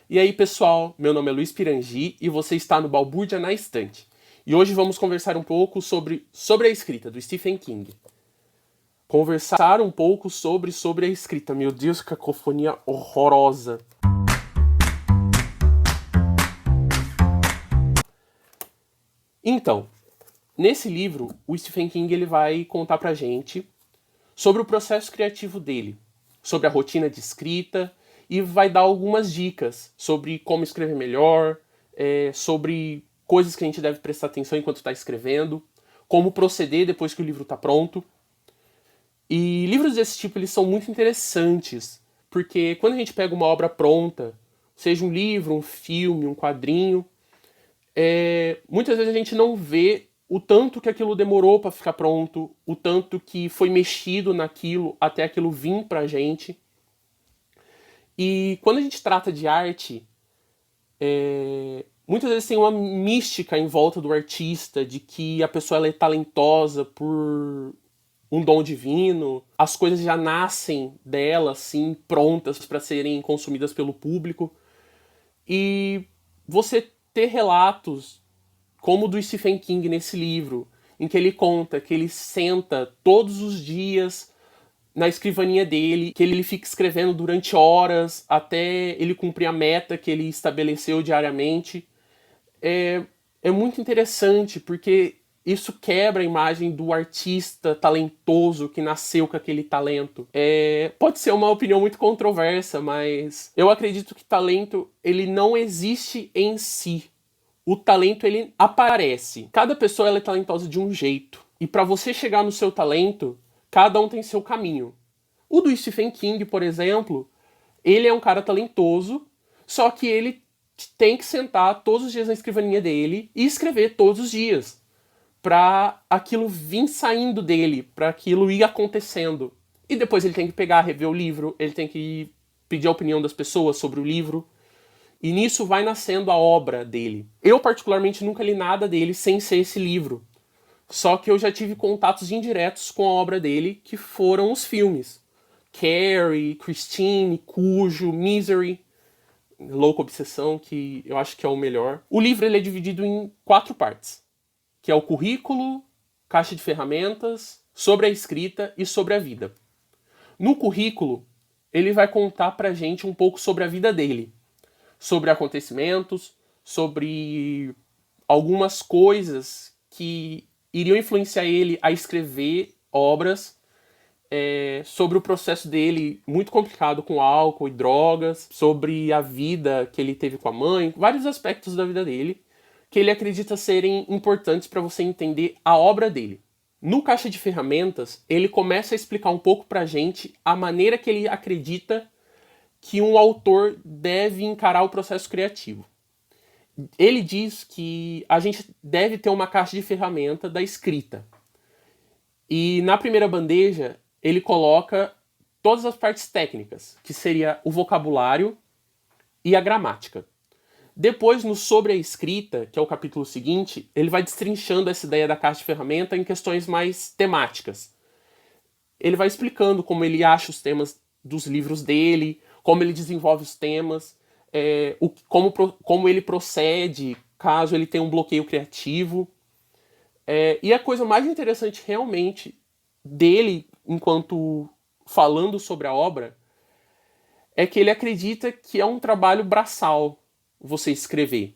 E aí, pessoal, meu nome é Luiz Pirangi e você está no Balbúrdia na Estante. E hoje vamos conversar um pouco sobre a escrita do Stephen King. Conversar um pouco sobre a escrita. Meu Deus, que cacofonia horrorosa. Então, nesse livro, o Stephen King ele vai contar pra gente sobre o processo criativo dele, sobre a rotina de escrita e vai dar algumas dicas sobre como escrever melhor, sobre coisas que a gente deve prestar atenção enquanto está escrevendo, como proceder depois que o livro está pronto. E livros desse tipo eles são muito interessantes, porque quando a gente pega uma obra pronta, seja um livro, um filme, um quadrinho, muitas vezes a gente não vê o tanto que aquilo demorou para ficar pronto, o tanto que foi mexido naquilo até aquilo vir pra gente. E quando a gente trata de arte, muitas vezes tem uma mística em volta do artista, de que a pessoa ela é talentosa por um dom divino, as coisas já nascem dela, assim, prontas para serem consumidas pelo público. E você ter relatos como o do Stephen King nesse livro, em que ele conta que ele senta todos os dias na escrivaninha dele, que ele fica escrevendo durante horas até ele cumprir a meta que ele estabeleceu diariamente. É muito interessante porque isso quebra a imagem do artista talentoso que nasceu com aquele talento. Pode ser uma opinião muito controversa, mas eu acredito que talento ele não existe em si. O talento ele aparece. Cada pessoa ela é talentosa de um jeito. E para você chegar no seu talento, cada um tem seu caminho. O do Stephen King, por exemplo, ele é um cara talentoso, só que ele tem que sentar todos os dias na escrivaninha dele e escrever todos os dias para aquilo vir saindo dele, para aquilo ir acontecendo. E depois ele tem que pegar, rever o livro, ele tem que pedir a opinião das pessoas sobre o livro. E nisso vai nascendo a obra dele. Eu, particularmente, nunca li nada dele sem ser esse livro. Só que eu já tive contatos indiretos com a obra dele, que foram os filmes. Carrie, Christine, Cujo, Misery, Louca Obsessão, que eu acho que é o melhor. O livro ele é dividido em 4 partes, que é o currículo, caixa de ferramentas, sobre a escrita e sobre a vida. No currículo, ele vai contar pra gente um pouco sobre a vida dele, sobre acontecimentos, sobre algumas coisas que iriam influenciar ele a escrever obras, sobre o processo dele muito complicado com álcool e drogas, sobre a vida que ele teve com a mãe, vários aspectos da vida dele que ele acredita serem importantes para você entender a obra dele. No Caixa de Ferramentas, ele começa a explicar um pouco pra gente a maneira que ele acredita que um autor deve encarar o processo criativo. Ele diz que a gente deve ter uma caixa de ferramenta da escrita. E na primeira bandeja, ele coloca todas as partes técnicas, que seria o vocabulário e a gramática. Depois, no Sobre a Escrita, que é o capítulo seguinte, ele vai destrinchando essa ideia da caixa de ferramenta em questões mais temáticas. Ele vai explicando como ele acha os temas dos livros dele, como ele desenvolve os temas, como ele procede caso ele tenha um bloqueio criativo. E a coisa mais interessante realmente dele, enquanto falando sobre a obra, é que ele acredita que é um trabalho braçal você escrever.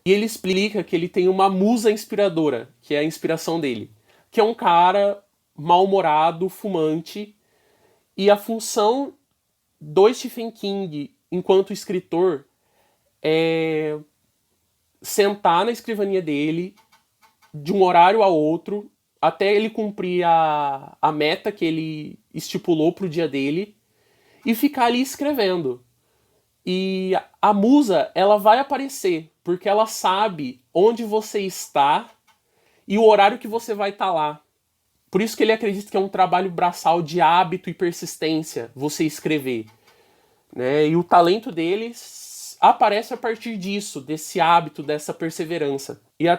E ele explica que ele tem uma musa inspiradora, que é a inspiração dele, que é um cara mal-humorado, fumante, e a função do Stephen King, enquanto escritor, é sentar na escrivaninha dele, de um horário a outro, até ele cumprir a meta que ele estipulou para o dia dele, e ficar ali escrevendo. E a musa, ela vai aparecer, porque ela sabe onde você está e o horário que você vai estar lá. Por isso que ele acredita que é um trabalho braçal de hábito e persistência, você escrever. Né? E o talento deles aparece a partir disso, desse hábito, dessa perseverança. E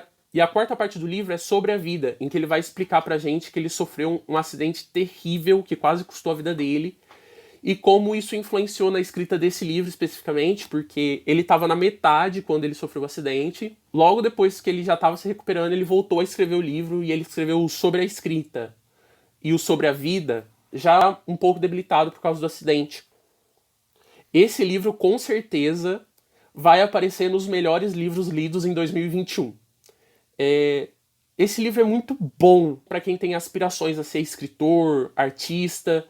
a quarta parte do livro é sobre a vida, em que ele vai explicar pra gente que ele sofreu um acidente terrível que quase custou a vida dele e como isso influenciou na escrita desse livro especificamente, porque ele estava na metade quando ele sofreu o acidente. Logo depois que ele já estava se recuperando, ele voltou a escrever o livro e ele escreveu sobre a escrita e o sobre a vida, já um pouco debilitado por causa do acidente. Esse livro, com certeza, vai aparecer nos melhores livros lidos em 2021. Esse livro é muito bom para quem tem aspirações a ser escritor, artista,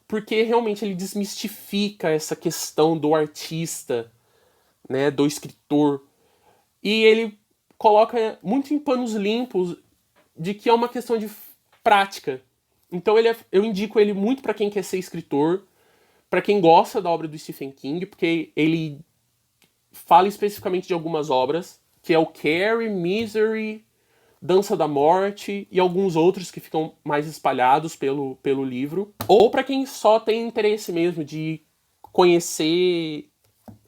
porque realmente ele desmistifica essa questão do artista, né, do escritor, e ele coloca muito em panos limpos de que é uma questão de prática. Então eu indico ele muito para quem quer ser escritor, para quem gosta da obra do Stephen King, porque ele fala especificamente de algumas obras, que é o Carrie, Misery, Dança da Morte e alguns outros que ficam mais espalhados pelo livro. Ou para quem só tem interesse mesmo de conhecer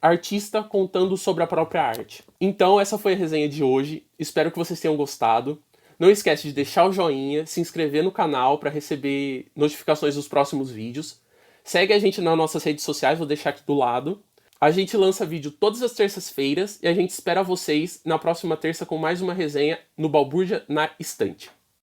artista contando sobre a própria arte. Então essa foi a resenha de hoje. Espero que vocês tenham gostado. Não esquece de deixar o joinha, se inscrever no canal para receber notificações dos próximos vídeos. Segue a gente nas nossas redes sociais, vou deixar aqui do lado. A gente lança vídeo todas as terças-feiras e a gente espera vocês na próxima terça com mais uma resenha no Balbúrdia na Estante.